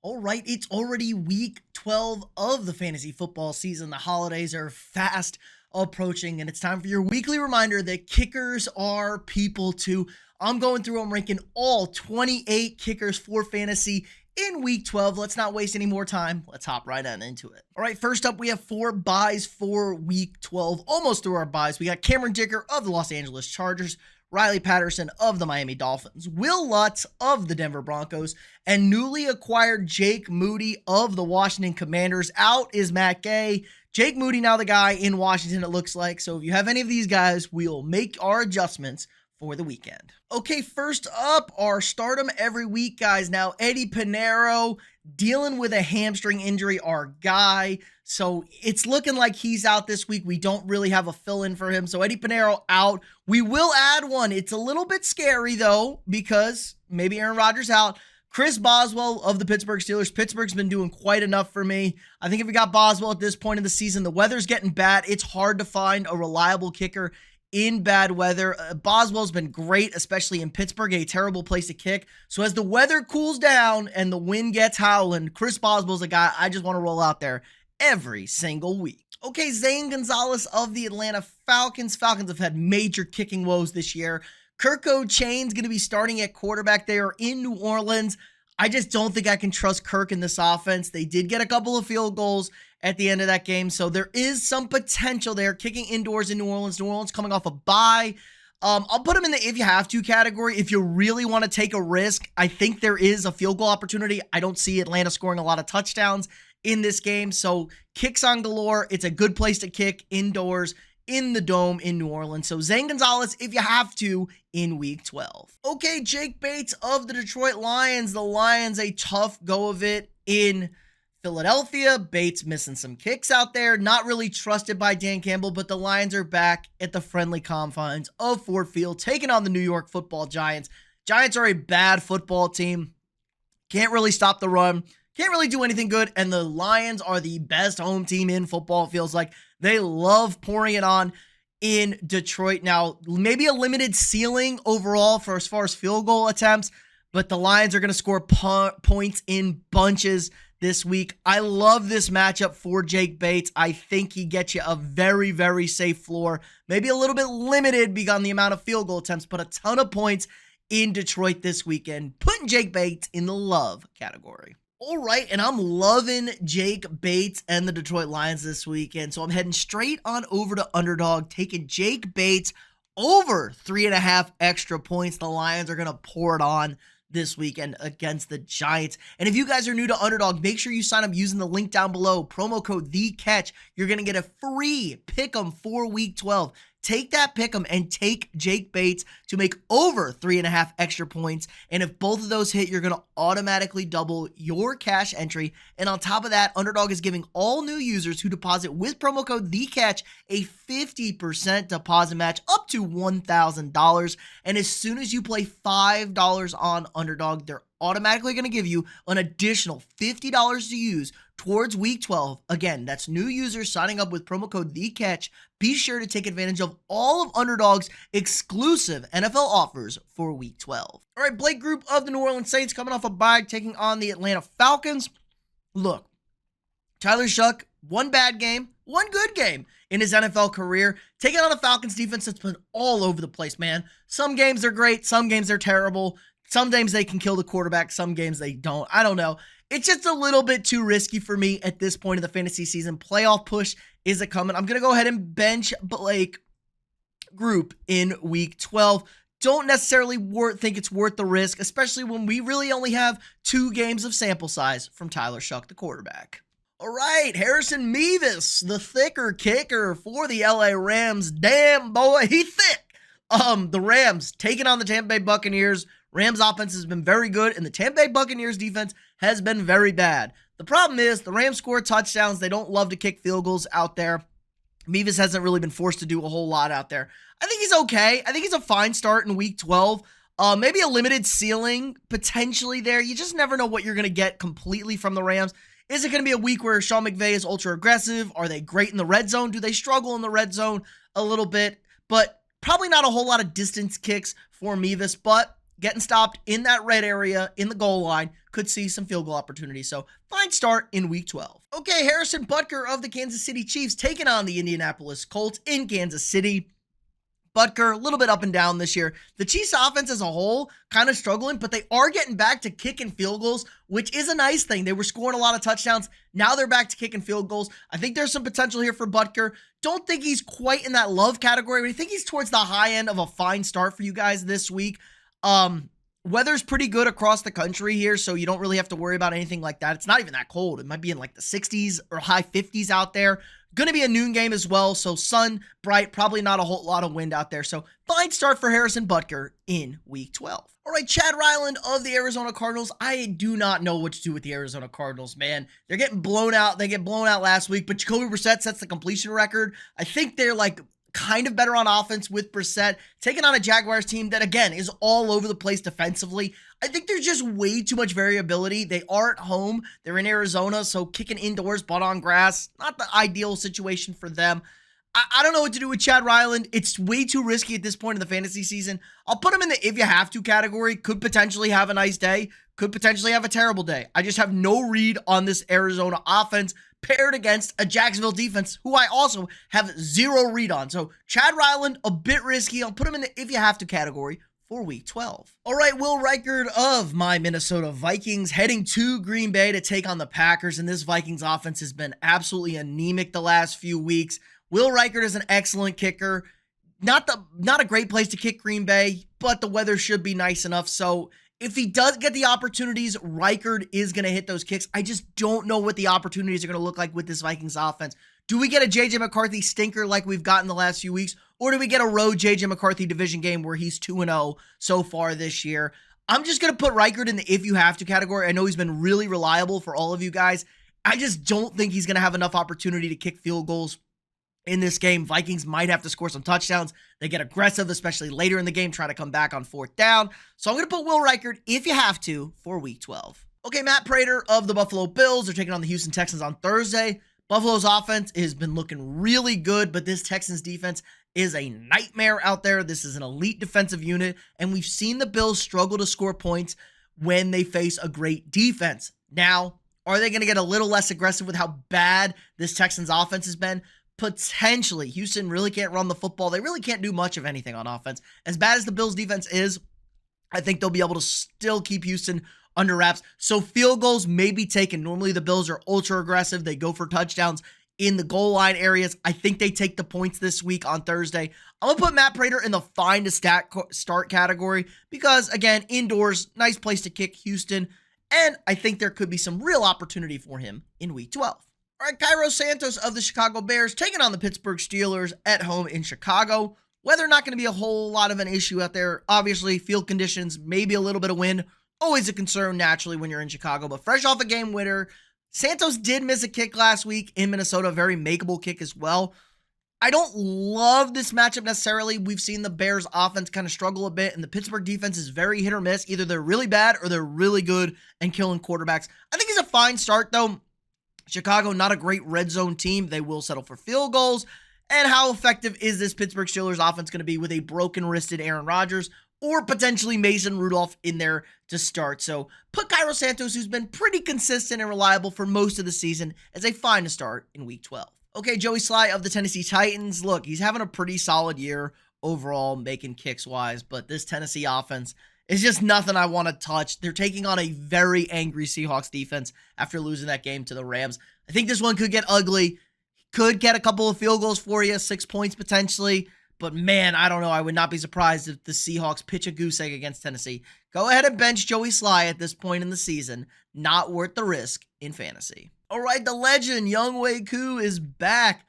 All right, it's already week 12 of the fantasy football season. The holidays are fast approaching, and it's time for your weekly reminder that kickers are people too. I'm going through, I'm ranking all 28 kickers for fantasy in week 12. Let's not waste any more time. Let's hop right on into it. All right, first up, we have 4 buys for week 12. Almost through our buys. We got Cameron Dicker of the Los Angeles Chargers, Riley Patterson of the Miami Dolphins, Will Lutz of the Denver Broncos, and newly acquired Jake Moody of the Washington Commanders. Out is Matt Gay. Jake Moody now the guy in Washington, it looks like. So if you have any of these guys, we'll make our adjustments for the weekend. Okay, first up, our start 'em every week guys. Now, Eddie Pinheiro dealing with a hamstring injury, our guy. So it's looking like he's out this week. We don't really have a fill-in for him. So Eddie Pinheiro out. We will add one. It's a little bit scary though, because maybe Aaron Rodgers out. Chris Boswell of the Pittsburgh Steelers. Pittsburgh's been doing quite enough for me. I think if we got Boswell at this point in the season, the weather's getting bad. It's hard to find a reliable kicker in bad weather. Boswell's been great, especially in Pittsburgh, a terrible place to kick. So as the weather cools down and the wind gets howling, Chris Boswell's a guy I just want to roll out there every single week. Okay, Zane Gonzalez of the Atlanta Falcons. Falcons have had major kicking woes this year. Kirko Chain's going to be starting at quarterback there in New Orleans. I just don't think I can trust Kirk in this offense. They did get a couple of field goals at the end of that game, so there is some potential there. Kicking indoors in New Orleans. New Orleans coming off a bye. I'll put him in the if you have to category. If you really want to take a risk, I think there is a field goal opportunity. I don't see Atlanta scoring a lot of touchdowns in this game, so kicks on galore. It's a good place to kick indoors in the Dome in New Orleans. So Zane Gonzalez, if you have to, in week 12. Okay, Jake Bates of the Detroit Lions. The Lions, a tough go of it in Philadelphia. Bates missing some kicks out there. Not really trusted by Dan Campbell, but the Lions are back at the friendly confines of Ford Field, taking on the New York Football Giants. Giants are a bad football team. Can't really stop the run. Can't really do anything good, and the Lions are the best home team in football, it feels like. They love pouring it on in Detroit. Now, maybe a limited ceiling overall for as far as field goal attempts, but the Lions are going to score points in bunches this week. I love this matchup for Jake Bates. I think he gets you a very, very safe floor. Maybe a little bit limited beyond the amount of field goal attempts, but a ton of points in Detroit this weekend. Putting Jake Bates in the love category. All right, and I'm loving Jake Bates and the Detroit Lions this weekend, so I'm heading straight on over to Underdog, taking Jake Bates over 3.5 extra points. The Lions are going to pour it on this weekend against the Giants. And if you guys are new to Underdog, make sure you sign up using the link down below, promo code THECATCH. You're going to get a free pick 'em for week 12. Take that pick 'em and take Jake Bates to make over 3.5 extra points. And if both of those hit, you're going to automatically double your cash entry. And on top of that, Underdog is giving all new users who deposit with promo code THECATCH a 50% deposit match up to $1,000. And as soon as you play $5 on Underdog, they're automatically going to give you an additional $50 to use towards week 12. Again, that's new users signing up with promo code THECATCH. Be sure to take advantage of all of Underdog's exclusive NFL offers for week 12. All right, Blake Grupe of the New Orleans Saints coming off a bye, taking on the Atlanta Falcons. Look, Tyler Shuck, one bad game, one good game in his NFL career, taking on a Falcons defense that's been all over the place, man. Some games they're great, some games they're terrible. Some games they can kill the quarterback, some games they don't. I don't know. It's just a little bit too risky for me at this point of the fantasy season. Playoff push is a coming. I'm going to go ahead and bench Blake Grupe in week 12. Don't necessarily think it's worth the risk, especially when we really only have 2 games of sample size from Tyler Shuck, the quarterback. All right, Harrison Mevis, the thicker kicker for the LA Rams. Damn, boy, he thick. The Rams taking on the Tampa Bay Buccaneers. Rams offense has been very good, and the Tampa Bay Buccaneers defense has been very bad. The problem is the Rams score touchdowns. They don't love to kick field goals out there. Mevis hasn't really been forced to do a whole lot out there. I think he's okay. I think he's a fine start in week 12. Maybe a limited ceiling potentially there. You just never know what you're going to get completely from the Rams. Is it going to be a week where Sean McVay is ultra aggressive? Are they great in the red zone? Do they struggle in the red zone a little bit? But probably not a whole lot of distance kicks for Mevis, but getting stopped in that red area in the goal line could see some field goal opportunities. So fine start in week 12. Okay, Harrison Butker of the Kansas City Chiefs taking on the Indianapolis Colts in Kansas City. Butker, a little bit up and down this year. The Chiefs offense as a whole kind of struggling, but they are getting back to kicking field goals, which is a nice thing. They were scoring a lot of touchdowns. Now they're back to kicking field goals. I think there's some potential here for Butker. Don't think he's quite in that love category, but I think he's towards the high end of a fine start for you guys this week. Weather's pretty good across the country here, so you don't really have to worry about anything like that. It's not even that cold. It might be in like the 60s or high 50s out there. Going to be a noon game as well, so sun, bright, probably not a whole lot of wind out there. So fine start for Harrison Butker in week 12. All right, Chad Ryland of the Arizona Cardinals. I do not know what to do with the Arizona Cardinals, man. They're getting blown out. They get blown out last week, but Jacoby Brissett sets the completion record. I think they're like kind of better on offense with Brissett, taking on a Jaguars team that, again, is all over the place defensively. I think there's just way too much variability. They are at home. They're in Arizona, so kicking indoors, but on grass, not the ideal situation for them. I don't know what to do with Chad Ryland. It's way too risky at this point in the fantasy season. I'll put him in the if you have to category. Could potentially have a nice day. Could potentially have a terrible day. I just have no read on this Arizona offense paired against a Jacksonville defense who I also have zero read on. So Chad Ryland, a bit risky. I'll put him in the if you have to category for week 12. All right, Will Reichard of my Minnesota Vikings heading to Green Bay to take on the Packers, and this Vikings offense has been absolutely anemic the last few weeks. Will Reichard is an excellent kicker. Not a great place to kick Green Bay, but the weather should be nice enough. So if he does get the opportunities, Reichard is going to hit those kicks. I just don't know what the opportunities are going to look like with this Vikings offense. Do we get a J.J. McCarthy stinker like we've gotten the last few weeks? Or do we get a road J.J. McCarthy division game where he's 2-0 so far this year? I'm just going to put Reichard in the if you have to category. I know he's been really reliable for all of you guys. I just don't think he's going to have enough opportunity to kick field goals in this game. Vikings might have to score some touchdowns. They get aggressive, especially later in the game, trying to come back on fourth down. So I'm going to put Will Reichard, if you have to, for week 12. Okay, Matt Prater of the Buffalo Bills are taking on the Houston Texans on Thursday. Buffalo's offense has been looking really good, but this Texans defense is a nightmare out there. This is an elite defensive unit, and we've seen the Bills struggle to score points when they face a great defense. Now, are they going to get a little less aggressive with how bad this Texans offense has been? Potentially. Houston really can't run the football. They really can't do much of anything on offense. As bad as the Bills defense is, I think they'll be able to still keep Houston under wraps. So field goals may be taken. Normally the Bills are ultra aggressive. They go for touchdowns in the goal line areas. I think they take the points this week on Thursday. I'm going to put Matt Prater in the fine to start category because, again, indoors, nice place to kick Houston. And I think there could be some real opportunity for him in week 12. All right, Santos of the Chicago Bears taking on the Pittsburgh Steelers at home in Chicago. Weather not going to be a whole lot of an issue out there. Obviously, field conditions, maybe a little bit of wind. Always a concern naturally when you're in Chicago, but fresh off a game winner. Santos did miss a kick last week in Minnesota, a very makeable kick as well. I don't love this matchup necessarily. We've seen the Bears offense kind of struggle a bit, and the Pittsburgh defense is very hit or miss. Either they're really bad or they're really good and killing quarterbacks. I think it's a fine start though. Chicago, not a great red zone team. They will settle for field goals. And how effective is this Pittsburgh Steelers offense going to be with a broken-wristed Aaron Rodgers or potentially Mason Rudolph in there to start? So put Santos, who's been pretty consistent and reliable for most of the season, as a fine to start in week 12. Okay, Joey Slye of the Tennessee Titans. Look, he's having a pretty solid year overall, making kicks-wise, but this Tennessee offense is just nothing I want to touch. They're taking on a very angry Seahawks defense after losing that game to the Rams. I think this one could get ugly. Could get a couple of field goals for you, 6 points potentially. But man, I don't know. I would not be surprised if the Seahawks pitch a goose egg against Tennessee. Go ahead and bench Joey Slye at this point in the season. Not worth the risk in fantasy. All right, the legend, Younghoe Koo, is back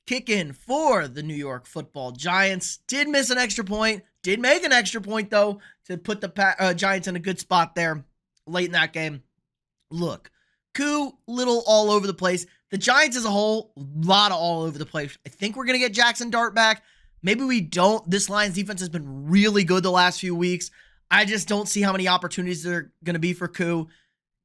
kicking for the New York Football Giants. Did miss an extra point. Did make an extra point, though, to put the Giants in a good spot there late in that game. Look, Koo, little all over the place. The Giants as a whole, a lot of all over the place. I think we're going to get Jackson Dart back. Maybe we don't. This Lions defense has been really good the last few weeks. I just don't see how many opportunities there are going to be for Koo.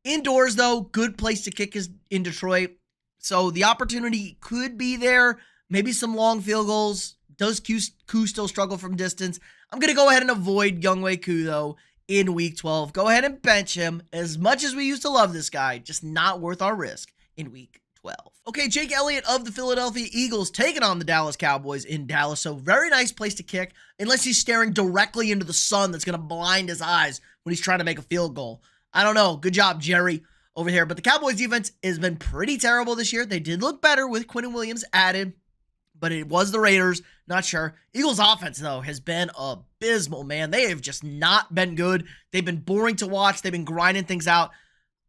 Indoors, though, good place to kick is in Detroit. So the opportunity could be there. Maybe some long field goals. Does Koo still struggle from distance? I'm going to go ahead and avoid Younghoe Koo, though, in week 12. Go ahead and bench him. As much as we used to love this guy, just not worth our risk in week 12. Okay, Jake Elliott of the Philadelphia Eagles taking on the Dallas Cowboys in Dallas. So very nice place to kick, unless he's staring directly into the sun that's going to blind his eyes when he's trying to make a field goal. I don't know. Good job, Jerry, over here. But the Cowboys defense has been pretty terrible this year. They did look better with Quinnen Williams added, but it was the Raiders. Not sure. Eagles offense, though, has been abysmal, man. They have just not been good. They've been boring to watch. They've been grinding things out.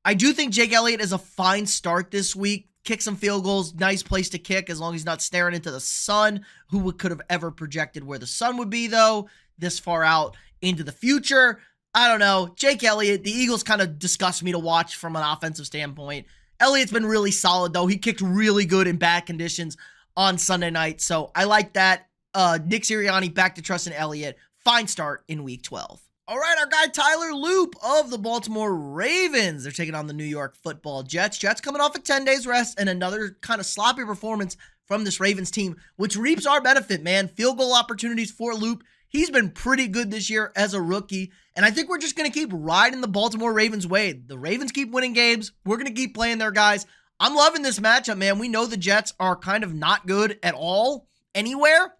I do think Jake Elliott is a fine start this week. Kick some field goals. Nice place to kick as long as he's not staring into the sun. Who could have ever projected where the sun would be, though, this far out into the future? I don't know. Jake Elliott, the Eagles kind of disgust me to watch from an offensive standpoint. Elliott's been really solid, though. He kicked really good in bad conditions on Sunday night, so I like that. Nick Sirianni back to trust in Elliott. Fine start in week 12. All right, our guy Tyler Loop of the Baltimore Ravens. They're taking on the New York Football Jets. Jets coming off a 10 days rest and another kind of sloppy performance from this Ravens team, which reaps our benefit, man. Field goal opportunities for Loop. He's been pretty good this year as a rookie, and I think we're just going to keep riding the Baltimore Ravens way. The Ravens keep winning games. We're going to keep playing their guys. I'm loving this matchup, man. We know the Jets are kind of not good at all anywhere,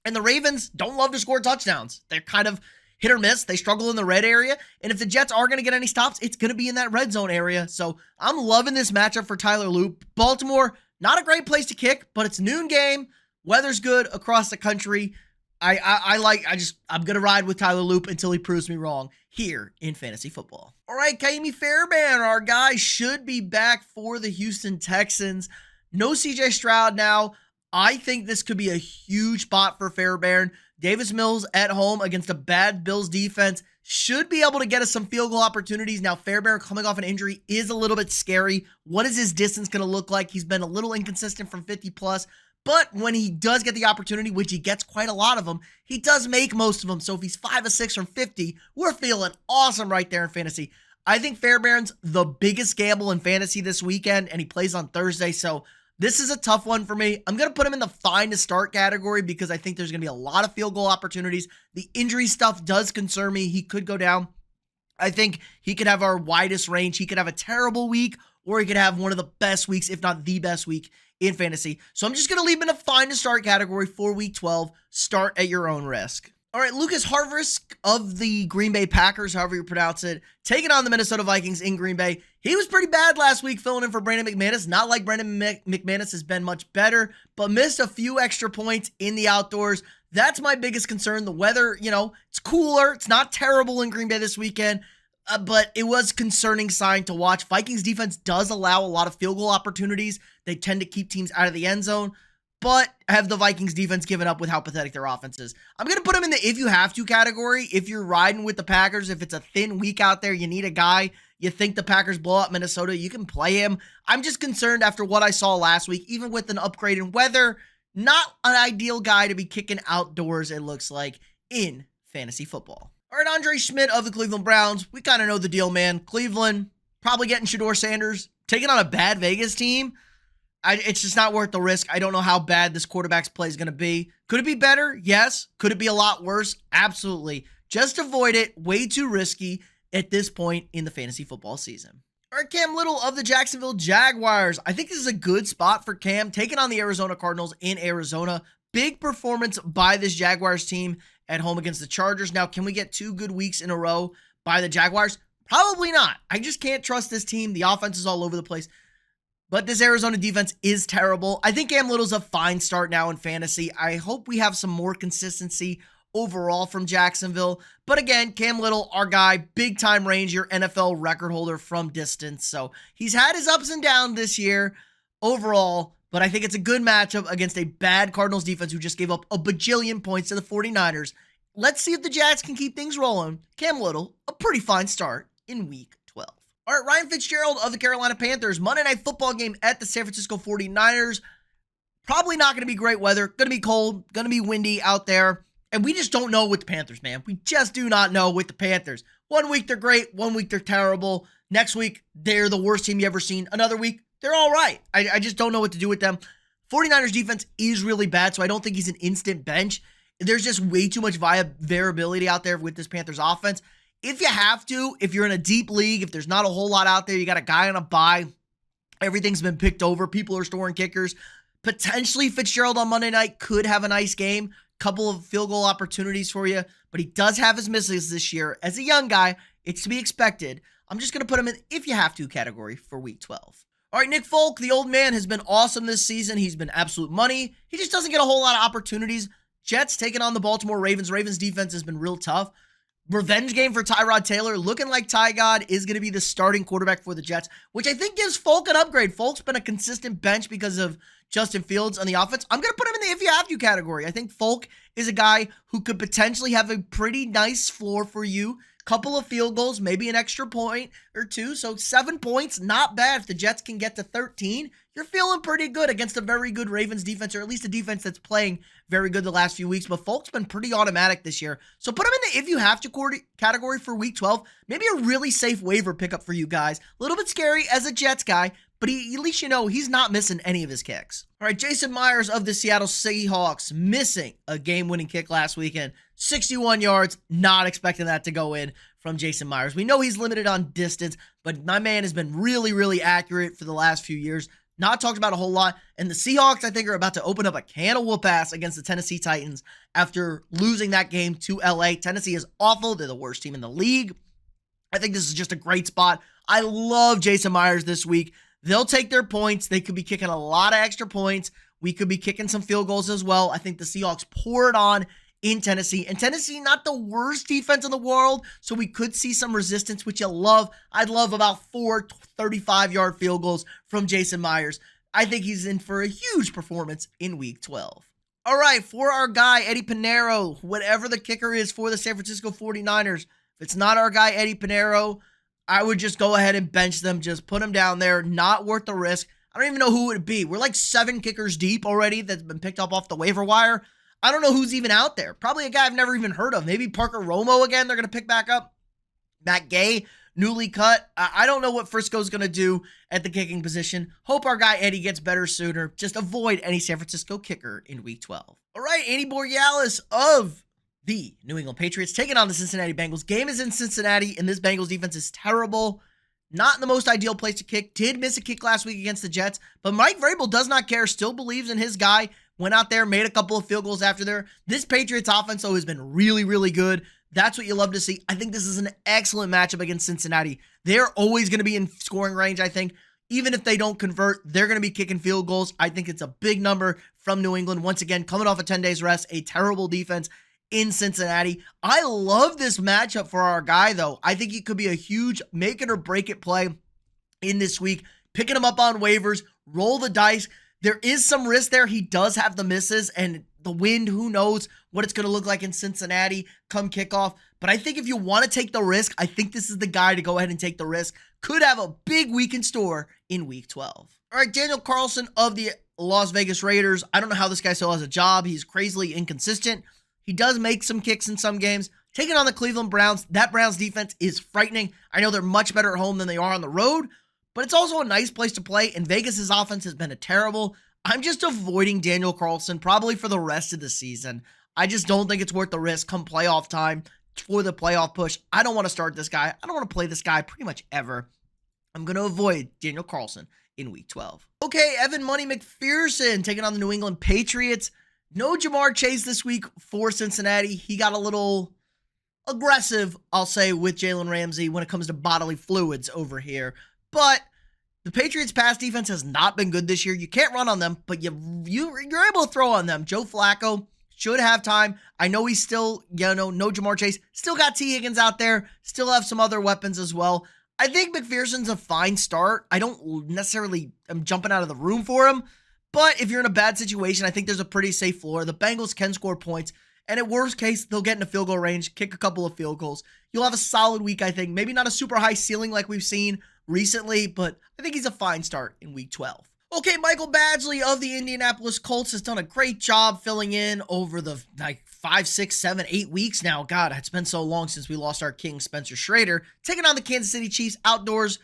and the Ravens don't love to score touchdowns. They're kind of hit or miss. They struggle in the red area, and if the Jets are going to get any stops, it's going to be in that red zone area. So I'm loving this matchup for Tyler Loop. Baltimore, not a great place to kick, but it's noon game. Weather's good across the country. I'm going to ride with Tyler Loop until he proves me wrong here in fantasy football. All right, Fairbairn, our guy, should be back for the Houston Texans. No CJ Stroud now. I think this could be a huge spot for Fairbairn. Davis Mills at home against a bad Bills defense should be able to get us some field goal opportunities. Now, Fairbairn coming off an injury is a little bit scary. What is his distance going to look like? He's been a little inconsistent from 50 plus. But when he does get the opportunity, which he gets quite a lot of them, he does make most of them. So if he's 5 of 6 from 50, we're feeling awesome right there in fantasy. I think Fairbairn's the biggest gamble in fantasy this weekend, and he plays on Thursday. So this is a tough one for me. I'm going to put him in the fine to start category because I think there's going to be a lot of field goal opportunities. The injury stuff does concern me. He could go down. I think he could have our widest range. He could have a terrible week, or he could have one of the best weeks, if not the best week in fantasy. So I'm just going to leave him in a fine to start category for week 12. Start at your own risk. All right, Lucas Havrisik of the Green Bay Packers, however you pronounce it, taking on the Minnesota Vikings in Green Bay. He was pretty bad last week filling in for Brandon McManus. Not like Brandon McManus has been much better, but missed a few extra points in the outdoors. That's my biggest concern. The weather, it's cooler. It's not terrible in Green Bay this weekend. But it was concerning sign to watch. Vikings defense does allow a lot of field goal opportunities. They tend to keep teams out of the end zone. But have the Vikings defense given up with how pathetic their offense is? I'm going to put them in the if you have to category. If you're riding with the Packers, if it's a thin week out there, you need a guy, you think the Packers blow out Minnesota, you can play him. I'm just concerned after what I saw last week, even with an upgrade in weather, not an ideal guy to be kicking outdoors, it looks like, in fantasy football. All right, Andre Szmt of the Cleveland Browns. We kind of know the deal, man. Cleveland probably getting Shedeur Sanders, taking on a bad Vegas team. It's just not worth the risk. I don't know how bad this quarterback's play is going to be. Could it be better? Yes. Could it be a lot worse? Absolutely. Just avoid it. Way too risky at this point in the fantasy football season. All right, Cam Little of the Jacksonville Jaguars. I think this is a good spot for Cam, taking on the Arizona Cardinals in Arizona. Big performance by this Jaguars team at home against the Chargers. Now, can we get 2 good weeks in a row by the Jaguars? Probably not. I just can't trust this team. The offense is all over the place. But this Arizona defense is terrible. I think Cam Little's a fine start now in fantasy. I hope we have some more consistency overall from Jacksonville. But again, Cam Little, our guy, big-time Ranger, NFL record holder from distance. So he's had his ups and downs this year overall. But I think it's a good matchup against a bad Cardinals defense who just gave up a bajillion points to the 49ers. Let's see if the Jags can keep things rolling. Cam Little, a pretty fine start in week 12. All right, Ryan Fitzgerald of the Carolina Panthers. Monday Night Football game at the San Francisco 49ers. Probably not going to be great weather. Going to be cold. Going to be windy out there. And we just don't know with the Panthers, man. We just do not know with the Panthers. One week they're great. One week they're terrible. Next week, they're the worst team you ever seen. Another week, they're all right. I just don't know what to do with them. 49ers defense is really bad, so I don't think he's an instant bench. There's just way too much variability out there with this Panthers offense. if you have to, if you're in a deep league, if there's not a whole lot out there, you got a guy on a bye, everything's been picked over, people are storing kickers, potentially Fitzgerald on Monday night could have a nice game, couple of field goal opportunities for you, but he does have his misses this year. As a young guy, it's to be expected. I'm just going to put him in if you have to category for week 12. All right, Nick Folk, the old man, has been awesome this season. He's been absolute money. He just doesn't get a whole lot of opportunities. Jets taking on the Baltimore Ravens. Ravens defense has been real tough. Revenge game for Tyrod Taylor. Looking like Ty God is going to be the starting quarterback for the Jets, which I think gives Folk an upgrade. Folk's been a consistent bench because of Justin Fields on the offense. I'm going to put him in the if you have to category. I think Folk is a guy who could potentially have a pretty nice floor for you. Couple of field goals, maybe an extra point or two. So 7 points, not bad. If the Jets can get to 13, you're feeling pretty good against a very good Ravens defense, or at least a defense that's playing very good the last few weeks. But Folk's been pretty automatic this year. So put him in the if you have to category for week 12. Maybe a really safe waiver pickup for you guys. A little bit scary as a Jets guy, but at least you know he's not missing any of his kicks. All right, Jason Myers of the Seattle Seahawks missing a game-winning kick last weekend. 61 yards, not expecting that to go in from Jason Myers. We know he's limited on distance, but my man has been really, really accurate for the last few years. Not talked about a whole lot. And the Seahawks, I think, are about to open up a can of whoop-ass against the Tennessee Titans after losing that game to LA. Tennessee is awful. They're the worst team in the league. I think this is just a great spot. I love Jason Myers this week. They'll take their points. They could be kicking a lot of extra points. We could be kicking some field goals as well. I think the Seahawks pour it on in Tennessee. And Tennessee, not the worst defense in the world, so we could see some resistance, which you'll love. I'd love about 4 35-yard field goals from Jason Myers. I think he's in for a huge performance in Week 12. All right, for our guy, Eddie Pinheiro, whatever the kicker is for the San Francisco 49ers, if it's not our guy, Eddie Pinheiro, I would just go ahead and bench them. Just put them down there. Not worth the risk. I don't even know who it would be. We're like 7 kickers deep already that's been picked up off the waiver wire. I don't know who's even out there. Probably a guy I've never even heard of. Maybe Parker Romo again they're going to pick back up. Matt Gay, newly cut. I don't know what Frisco's going to do at the kicking position. Hope our guy Eddie gets better sooner. Just avoid any San Francisco kicker in Week 12. All right, Andy Borregales of the New England Patriots taking on the Cincinnati Bengals. Game is in Cincinnati, and this Bengals defense is terrible. Not in the most ideal place to kick. Did miss a kick last week against the Jets, but Mike Vrabel does not care. Still believes in his guy. Went out there, made a couple of field goals after there. This Patriots offense, though, has been really, really good. That's what you love to see. I think this is an excellent matchup against Cincinnati. They're always going to be in scoring range, I think. Even if they don't convert, they're going to be kicking field goals. I think it's a big number from New England. Once again, coming off a 10 days rest, a terrible defense in Cincinnati. I love this matchup for our guy, though. I think it could be a huge make it or break it play in this week. Picking him up on waivers, roll the dice. There is some risk there. He does have the misses and the wind. Who knows what it's going to look like in Cincinnati come kickoff. But I think if you want to take the risk, I think this is the guy to go ahead and take the risk. Could have a big week in store in Week 12. All right, Daniel Carlson of the Las Vegas Raiders. I don't know how this guy still has a job. He's crazily inconsistent. He does make some kicks in some games. Taking on the Cleveland Browns, that Browns defense is frightening. I know they're much better at home than they are on the road, but it's also a nice place to play, and Vegas' offense has been terrible. I'm just avoiding Daniel Carlson probably for the rest of the season. I just don't think it's worth the risk come playoff time for the playoff push. I don't want to start this guy. I don't want to play this guy pretty much ever. I'm going to avoid Daniel Carlson in Week 12. Okay, Evan Money McPherson taking on the New England Patriots. No Jamar Chase this week for Cincinnati. He got a little aggressive, I'll say, with Jalen Ramsey when it comes to bodily fluids over here. But the Patriots' pass defense has not been good this year. You can't run on them, but you're able to throw on them. Joe Flacco should have time. I know he's still, no Jamar Chase. Still got T. Higgins out there. Still have some other weapons as well. I think McPherson's a fine start. I don't necessarily am jumping out of the room for him, but if you're in a bad situation, I think there's a pretty safe floor. The Bengals can score points, and at worst case, they'll get in a field goal range, kick a couple of field goals. You'll have a solid week, I think. Maybe not a super high ceiling like we've seen recently, but I think he's a fine start in Week 12. Okay, Michael Badgley of the Indianapolis Colts has done a great job filling in over the 5, 6, 7, 8 weeks now. God, it's been so long since we lost our king, Spencer Schrader. Taking on the Kansas City Chiefs outdoors.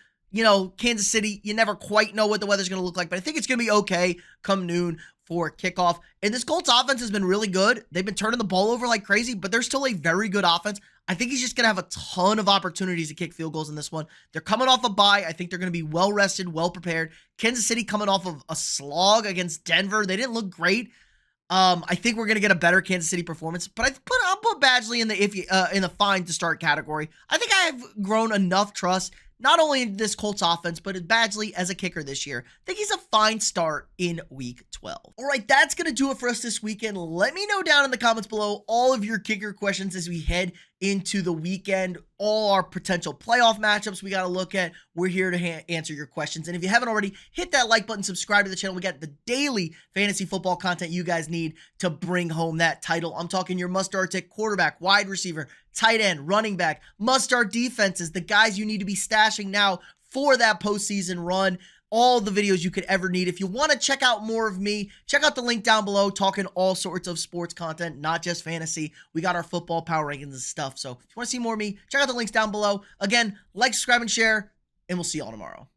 Kansas City, you never quite know what the weather's going to look like, but I think it's going to be okay come noon for kickoff. And this Colts offense has been really good. They've been turning the ball over like crazy, but they're still a very good offense. I think he's just going to have a ton of opportunities to kick field goals in this one. They're coming off a bye. I think they're going to be well rested, well prepared. Kansas City coming off of a slog against Denver. They didn't look great. I think we're going to get a better Kansas City performance, but I'll put Badgley in the fine to start category. I think I have grown enough trust, not only in this Colts offense, but in Badgley as a kicker this year. I think he's a fine start in week 12. All right, that's going to do it for us this weekend. Let me know down in the comments below all of your kicker questions as we head into the weekend, all our potential playoff matchups we got to look at. We're here to answer your questions. And if you haven't already, hit that like button, subscribe to the channel. We got the daily fantasy football content you guys need to bring home that title. I'm talking your must-start tick quarterback, wide receiver, tight end, running back, must-start defenses, the guys you need to be stashing now for that postseason run. All the videos you could ever need. If you want to check out more of me, check out the link down below, talking all sorts of sports content, not just fantasy. We got our football power rankings and stuff. So if you want to see more of me, check out the links down below. Again, like, subscribe, and share, and we'll see y'all tomorrow.